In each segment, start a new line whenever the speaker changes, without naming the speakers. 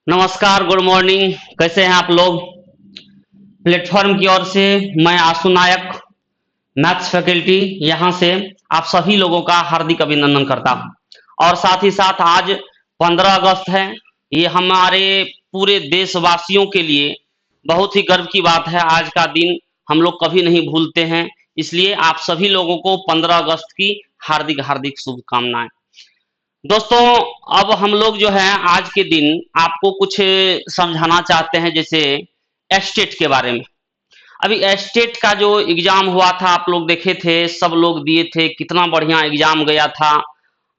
नमस्कार, good morning. कैसे हैं आप लोग? प्लेटफॉर्म की ओर से मैं आशु नायक, मैथ्स फैकल्टी, यहाँ से आप सभी लोगों का हार्दिक अभिनंदन करता हूँ। और साथ ही साथ आज 15 अगस्त है। ये हमारे पूरे देशवासियों के लिए बहुत ही गर्व की बात है। आज का दिन हम लोग कभी नहीं भूलते हैं, इसलिए आप सभी लोगों को 15 अगस्त की हार्दिक हार्दिक शुभकामनाएं। दोस्तों, अब हम लोग जो है आज के दिन आपको कुछ समझाना चाहते हैं, जैसे एस्टेट के बारे में। अभी एस्टेट का जो एग्जाम हुआ था आप लोग देखे थे, सब लोग दिए थे, कितना बढ़िया एग्जाम गया था।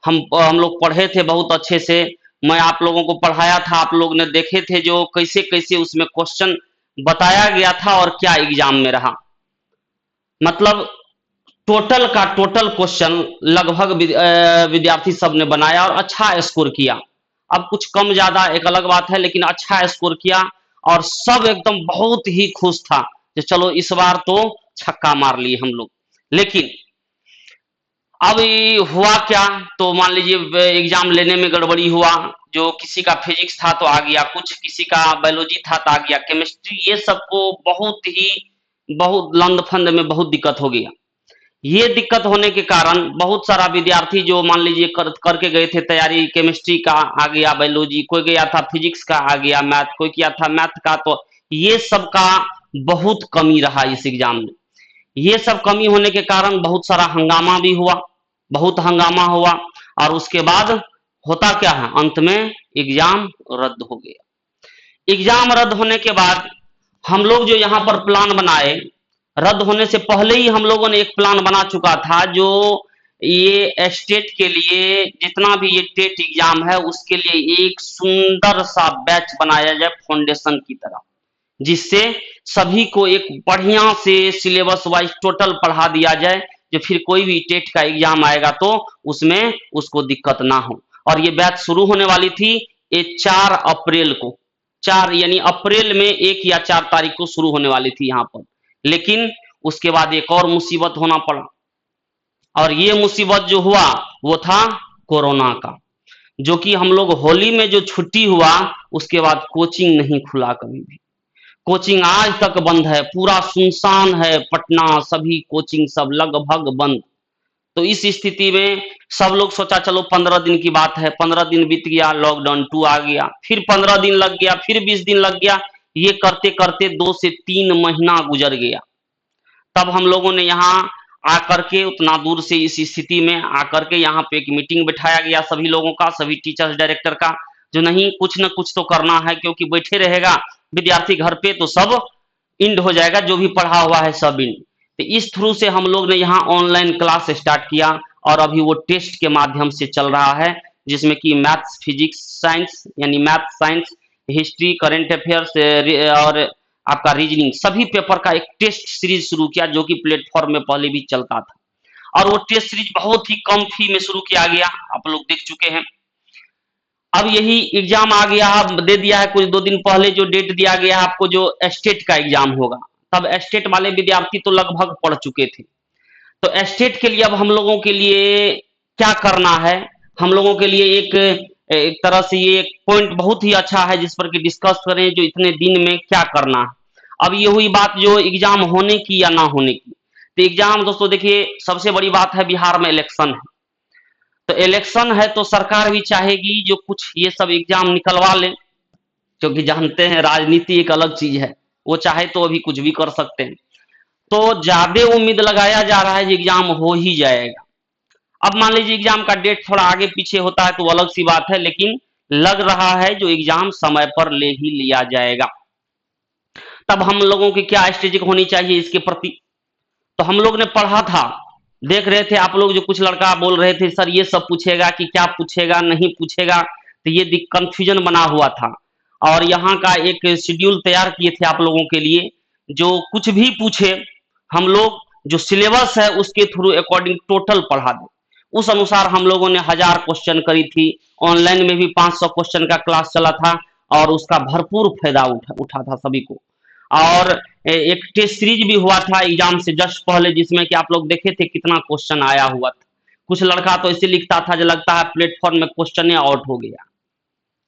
हम लोग पढ़े थे बहुत अच्छे से। मैं आप लोगों को पढ़ाया था, आप लोग ने देखे थे जो कैसे कैसे उसमें क्वेश्चन बताया गया था और क्या एग्जाम में रहा। मतलब टोटल का टोटल क्वेश्चन लगभग विद्यार्थी सब ने बनाया और अच्छा स्कोर किया। अब कुछ कम ज्यादा एक अलग बात है, लेकिन अच्छा स्कोर किया और सब एकदम बहुत ही खुश था कि चलो इस बार तो छक्का मार लिए हम लोग। लेकिन अब ये हुआ क्या, तो मान लीजिए एग्जाम लेने में गड़बड़ी हुआ। जो किसी का फिजिक्स था तो आ गया कुछ, किसी का बायोलॉजी था तो आ गया केमिस्ट्री। ये सबको बहुत लंद फंद में बहुत दिक्कत हो गया। ये दिक्कत होने के कारण बहुत सारा विद्यार्थी जो मान लीजिए करके गए थे तैयारी, केमिस्ट्री का आ गया, बायोलॉजी, कोई गया था फिजिक्स का आ गया, मैथ कोई किया था मैथ का, तो ये सब का बहुत कमी रहा इस एग्जाम में। ये सब कमी होने के कारण बहुत सारा हंगामा भी हुआ, बहुत हंगामा हुआ। और उसके बाद होता क्या है, अंत में एग्जाम रद्द हो गया। एग्जाम रद्द होने के बाद हम लोग जो यहाँ पर प्लान बनाए, रद्द होने से पहले ही हम लोगों ने एक प्लान बना चुका था, जो ये स्टेट के लिए जितना भी ये टेट एग्जाम है उसके लिए एक सुंदर सा बैच बनाया जाए फाउंडेशन की तरह, जिससे सभी को एक बढ़िया से सिलेबस वाइज टोटल पढ़ा दिया जाए, जो फिर कोई भी टेट का एग्जाम आएगा तो उसमें उसको दिक्कत ना हो। और ये बैच शुरू होने वाली थी ये 4 अप्रैल को, 4 यानी अप्रैल में 1 या 4 तारीख को शुरू होने वाली थी यहाँ पर। लेकिन उसके बाद एक और मुसीबत होना पड़ा, और ये मुसीबत जो हुआ वो था कोरोना का। जो कि हम लोग होली में जो छुट्टी हुआ उसके बाद कोचिंग नहीं खुला कभी भी। कोचिंग आज तक बंद है, पूरा सुनसान है पटना, सभी कोचिंग सब लगभग बंद। तो इस स्थिति में सब लोग सोचा चलो 15 दिन की बात है, 15 दिन बीत गया, लॉकडाउन 2 आ गया, फिर 15 दिन लग गया, फिर 20 दिन लग गया। ये करते करते 2 से 3 महीना गुजर गया। तब हम लोगों ने यहाँ आकर के, उतना दूर से इस स्थिति में आकर के यहाँ पे एक मीटिंग बिठाया गया सभी लोगों का, सभी टीचर्स डायरेक्टर का, जो नहीं कुछ न कुछ तो करना है, क्योंकि बैठे रहेगा विद्यार्थी घर पे तो सब इंड हो जाएगा, जो भी पढ़ा हुआ है सब इंड। तो इस थ्रू से हम लोग ने यहाँ ऑनलाइन क्लास स्टार्ट किया, और अभी वो टेस्ट के माध्यम से चल रहा है, जिसमें कि मैथ्स, फिजिक्स, साइंस यानी math, science, history, current affairs और आपका रीजनिंग, सभी पेपर का एक टेस्ट सीरीज शुरू किया, जो कि प्लेटफॉर्म में पहले भी चलता था। और वो टेस्ट सीरीज बहुत ही कम फी में शुरू किया गया, आप लोग देख चुके हैं। अब यही एग्जाम आ गया, दे दिया है कुछ 2 दिन पहले, जो डेट दिया गया है आपको, जो स्टेट का एग्जाम होगा। तब स्टेट वाले विद्यार्थी तो लगभग पढ़ चुके थे। तो स्टेट के लिए अब हम लोगों के लिए क्या करना है, हम लोगों के लिए एक एक तरह से ये एक पॉइंट बहुत ही अच्छा है जिस पर कि डिस्कस करें, जो इतने दिन में क्या करना है। अब ये हुई बात जो एग्जाम होने की या ना होने की। तो एग्जाम दोस्तों देखिए, सबसे बड़ी बात है बिहार में इलेक्शन है। तो इलेक्शन है तो सरकार भी चाहेगी जो कुछ ये सब एग्जाम निकलवा ले, क्योंकि जानते हैं राजनीति एक अलग चीज है, वो चाहे तो अभी कुछ भी कर सकते हैं। तो ज्यादा उम्मीद लगाया जा रहा है कि एग्जाम हो ही जाएगा। अब मान लीजिए एग्जाम का डेट थोड़ा आगे पीछे होता है तो अलग सी बात है, लेकिन लग रहा है जो एग्जाम समय पर ले ही लिया जाएगा। तब हम लोगों की क्या स्ट्रेटेजी होनी चाहिए इसके प्रति। तो हम लोग ने पढ़ा था, देख रहे थे आप लोग, जो कुछ लड़का बोल रहे थे सर ये सब पूछेगा कि क्या पूछेगा नहीं पूछेगा, तो ये कंफ्यूजन बना हुआ था। और यहाँ का एक शेड्यूल तैयार किए थे आप लोगों के लिए, जो कुछ भी पूछे हम लोग जो सिलेबस है उसके थ्रू अकॉर्डिंग टोटल पढ़ा दें। उस अनुसार हम लोगों ने 1000 क्वेश्चन करी थी। ऑनलाइन में भी 500 क्वेश्चन का क्लास चला था, और उसका भरपूर फायदा उठा था सभी को। और एक टेस्ट सीरीज भी हुआ था एग्जाम से जस्ट पहले, जिसमें कि आप लोग देखे थे कितना क्वेश्चन आया हुआ था। कुछ लड़का तो ऐसे लिखता था जो लगता है प्लेटफॉर्म में क्वेश्चन आउट हो गया।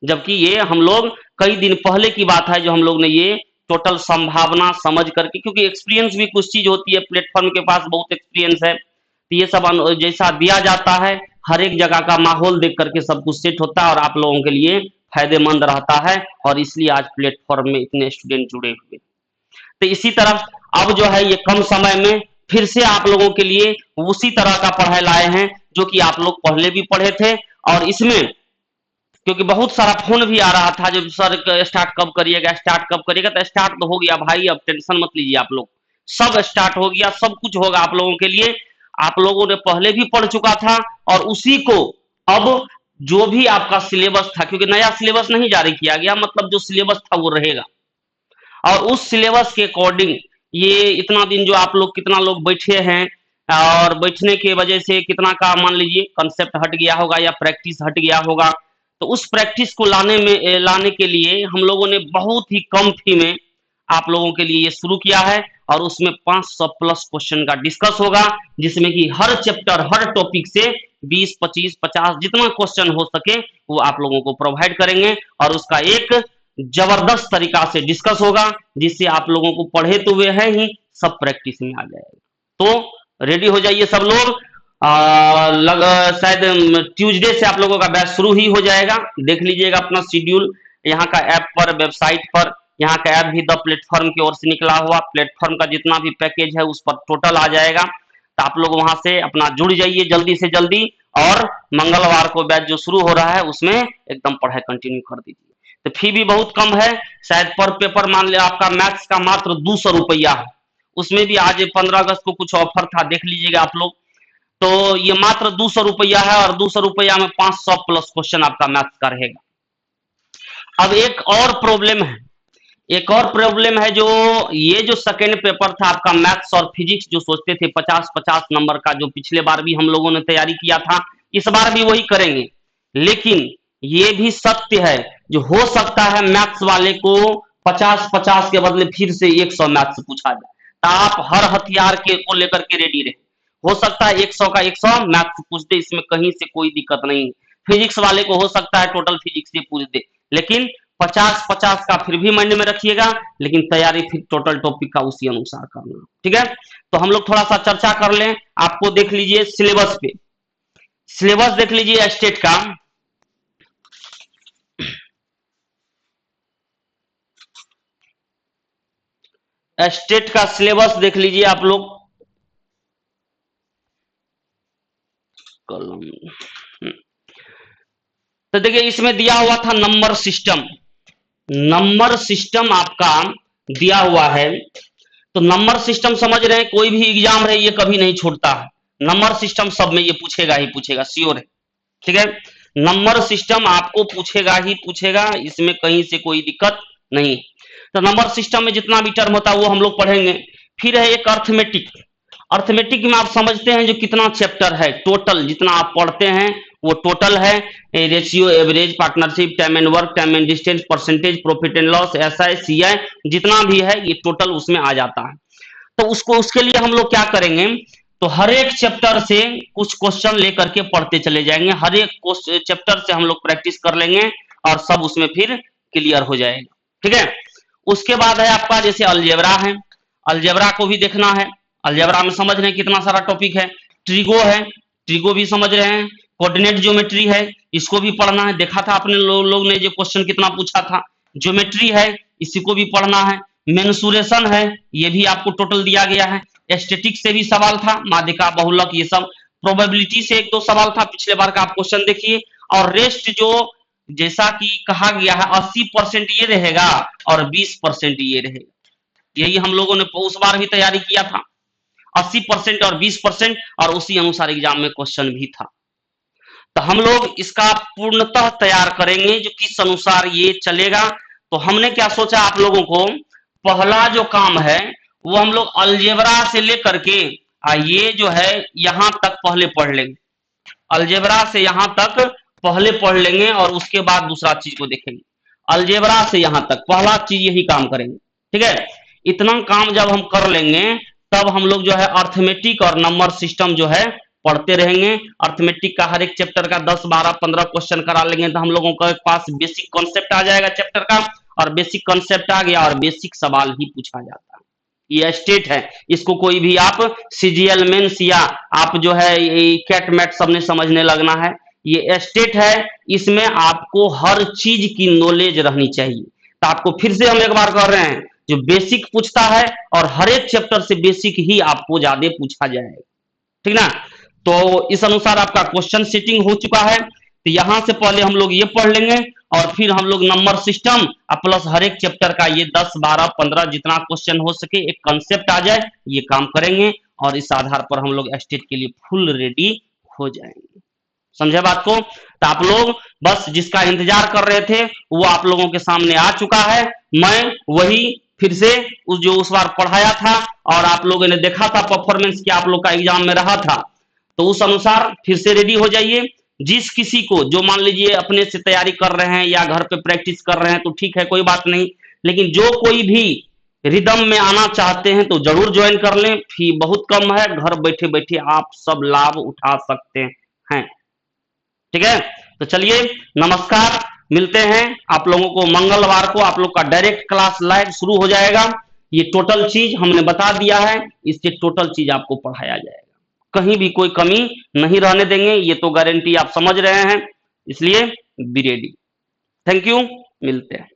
जबकि ये हम लोग कई दिन पहले की बात है जो हम लोग ने ये टोटल संभावना समझ करके, क्योंकि एक्सपीरियंस भी कुछ चीज होती है, प्लेटफॉर्म के पास बहुत एक्सपीरियंस है, तो ये सब जैसा दिया जाता है हर एक जगह का माहौल देख करके सब कुछ सेट होता है और आप लोगों के लिए फायदेमंद रहता है, और इसलिए आज प्लेटफॉर्म में इतने स्टूडेंट जुड़े हुए। तो इसी तरह अब जो है ये कम समय में फिर से आप लोगों के लिए उसी तरह का पढ़ाई लाए हैं जो कि आप लोग पहले भी पढ़े थे। और इसमें क्योंकि बहुत सारा फोन भी आ रहा था, जब सर स्टार्ट कब करिएगा, स्टार्ट कब करिएगा, तो स्टार्ट तो हो गया भाई, अब टेंशन मत लीजिए आप लोग, सब स्टार्ट हो गया, सब कुछ होगा आप लोगों के लिए। आप लोगों ने पहले भी पढ़ चुका था और उसी को अब जो भी आपका सिलेबस था, क्योंकि नया सिलेबस नहीं जारी किया गया, मतलब जो सिलेबस था वो रहेगा, और उस सिलेबस के अकॉर्डिंग ये इतना दिन जो आप लोग कितना लोग बैठे हैं, और बैठने की वजह से कितना का मान लीजिए कंसेप्ट हट गया होगा या प्रैक्टिस हट गया होगा, तो उस प्रैक्टिस को लाने के लिए हम लोगों ने बहुत ही कम फी में आप लोगों के लिए ये शुरू किया है, और उसमें 500 प्लस क्वेश्चन का डिस्कस होगा, जिसमें कि हर चैप्टर हर टॉपिक से 20 25 50 जितना क्वेश्चन हो सके वो आप लोगों को प्रोवाइड करेंगे, और उसका एक जबरदस्त तरीका से डिस्कस होगा, जिससे आप लोगों को पढ़े तो वे हैं ही, सब प्रैक्टिस में आ जाएगा। तो रेडी हो जाइए सब लोग। शायद ट्यूसडे से आप लोगों का बैच शुरू ही हो जाएगा, देख लीजिएगा अपना शेड्यूल यहाँ का ऐप पर, वेबसाइट पर, यहाँ का ऐप भी द प्लेटफॉर्म की ओर से निकला हुआ, प्लेटफॉर्म का जितना भी पैकेज है उस पर टोटल आ जाएगा, तो आप लोग वहां से अपना जुड़ जाइए जल्दी से जल्दी, और मंगलवार को बैच जो शुरू हो रहा है उसमें एकदम पढ़ाई कंटिन्यू कर दीजिए। तो फी भी बहुत कम है, शायद पर पेपर मान लिया आपका मैथ्स का मात्र 200 रुपया है, उसमें भी आज 15 अगस्त को कुछ ऑफर था, देख लीजिएगा आप लोग, तो ये मात्र 200 रुपया है, और 200 रुपया में 500 प्लस क्वेश्चन आपका मैथ्स का रहेगा। अब एक और प्रॉब्लम है, एक और प्रॉब्लम है, जो ये जो सेकेंड पेपर था आपका मैथ्स और फिजिक्स, जो सोचते थे 50-50 नंबर का, जो पिछले बार भी हम लोगों ने तैयारी किया था, इस बार भी वही करेंगे, लेकिन ये भी सत्य है जो हो सकता है मैथ्स वाले को 50-50 के बदले फिर से 100 मैथ्स पूछा जाए, तो आप हर हथियार के को लेकर के रेडी रहे, हो सकता है 100 का 100 मैथ्स पूछ दे, इसमें कहीं से कोई दिक्कत नहीं। फिजिक्स वाले को हो सकता है टोटल फिजिक्स से पूछ दे, लेकिन 50-50 का फिर भी माइंड में रखिएगा, लेकिन तैयारी फिर टोटल टॉपिक का उसी अनुसार करना, ठीक है। तो हम लोग थोड़ा सा चर्चा कर लें, आपको देख लीजिए सिलेबस पे, सिलेबस देख लीजिए स्टेट का, स्टेट का सिलेबस देख लीजिए आप लोग, कलम, तो देखिए इसमें दिया हुआ था नंबर सिस्टम, नंबर सिस्टम आपका दिया हुआ है, तो नंबर सिस्टम समझ रहे हैं, कोई भी एग्जाम है ये कभी नहीं छूटता है, नंबर सिस्टम सब में ये पूछेगा ही पूछेगा, श्योर है, ठीक है, नंबर सिस्टम आपको पूछेगा ही पूछेगा, इसमें कहीं से कोई दिक्कत नहीं। तो नंबर सिस्टम में जितना भी टर्म होता है वो हम लोग पढ़ेंगे। फिर है एक अर्थमेटिक, अर्थमेटिक में आप समझते हैं जो कितना चैप्टर है, टोटल जितना आप पढ़ते हैं वो टोटल है, ratio, average, partnership, time and work, time and distance, percentage, profit and loss, SI, CI, जितना भी है ये टोटल उसमें आ जाता है। तो उसको उसके लिए हम लोग क्या करेंगे, तो हर एक चैप्टर से कुछ क्वेश्चन लेकर के पढ़ते चले जाएंगे, हर एक चैप्टर से हम लोग प्रैक्टिस कर लेंगे और सब उसमें फिर क्लियर हो जाएगा, ठीक है। उसके बाद है आपका जैसे अलजेब्रा है, अलजेब्रा को भी देखना है, अलजेब्रा में समझ रहे हैं कितना सारा टॉपिक है, ट्रिगो है, ट्रिगो भी समझ रहे हैं, कोऑर्डिनेट ज्योमेट्री है, इसको भी पढ़ना है, देखा था आपने लोग ने जो क्वेश्चन कितना पूछा था, ज्योमेट्री है इसी को भी पढ़ना है, मेंसुरेशन है ये भी आपको टोटल दिया गया है, एस्थेटिक से भी सवाल था, माध्यिका, बहुलक, ये सब, प्रोबेबिलिटी से 1-2 सवाल था पिछले बार का, आप क्वेश्चन देखिए, और रेस्ट जो जैसा कि कहा गया है 80% ये रहेगा और 20% ये रहेगा, यही हम लोगों ने उस बार भी तैयारी किया था, 80% और 20%, और उसी अनुसार एग्जाम में क्वेश्चन भी था। तो हम लोग इसका पूर्णतः तैयार करेंगे जो किस अनुसार ये चलेगा। तो हमने क्या सोचा आप लोगों को, पहला जो काम है वो हम लोग अलजेब्रा से लेकर के ये जो है यहां तक पहले पढ़ लेंगे, अलजेब्रा से यहां तक पहले पढ़ लेंगे और उसके बाद दूसरा चीज को देखेंगे, अलजेब्रा से यहां तक पहला चीज यही काम करेंगे, ठीक है। इतना काम जब हम कर लेंगे तब हम लोग जो है अर्थमेटिक और नंबर सिस्टम जो है पढ़ते रहेंगे। अर्थमेटिक का हर एक चैप्टर का 10, 12, 15 क्वेश्चन करा लेंगे तो हम लोगों के पास बेसिक कॉन्सेप्ट आ जाएगा चैप्टर का, और बेसिक कॉन्सेप्ट आ गया और बेसिक सवाल ही पूछा जाता है। ये स्टेट है, इसको कोई भी आप सीजीएल मेंस या आप जो है कैट मैट सबने समझने लगना है। ये स्टेट है, इसमें आपको हर चीज की नॉलेज रहनी चाहिए। तो आपको फिर से हम एक बार कह रहे हैं, जो बेसिक पूछता है और हर एक चैप्टर से बेसिक ही आपको ज्यादा पूछा जाएगा, ठीक ना। तो इस अनुसार आपका क्वेश्चन सेटिंग हो चुका है। तो यहां से पहले हम लोग ये पढ़ लेंगे और फिर हम लोग नंबर सिस्टम प्लस हर एक चैप्टर का ये 10, 12, 15 जितना क्वेश्चन हो सके एक कंसेप्ट आ जाए, ये काम करेंगे और इस आधार पर हम लोग स्टेट के लिए फुल रेडी हो जाएंगे। समझे बात को? तो आप लोग बस जिसका इंतजार कर रहे थे वो आप लोगों के सामने आ चुका है। मैं वही फिर से उस बार पढ़ाया था और आप लोगों ने देखा था परफॉर्मेंस क्या आप लोग का एग्जाम में रहा था, तो उस अनुसार फिर से रेडी हो जाइए। जिस किसी को जो मान लीजिए अपने से तैयारी कर रहे हैं या घर पे प्रैक्टिस कर रहे हैं तो ठीक है, कोई बात नहीं, लेकिन जो कोई भी रिदम में आना चाहते हैं तो जरूर ज्वाइन कर लें। फी बहुत कम है, घर बैठे बैठे आप सब लाभ उठा सकते हैं। ठीक है, तो चलिए नमस्कार, मिलते हैं आप लोगों को मंगलवार को। आप लोग का डायरेक्ट क्लास लाइव शुरू हो जाएगा। ये टोटल चीज हमने बता दिया है, इससे टोटल चीज आपको पढ़ाया जाएगा, कहीं भी कोई कमी नहीं रहने देंगे, ये तो गारंटी आप समझ रहे हैं, इसलिए बी रेडी। थैंक यू, मिलते हैं।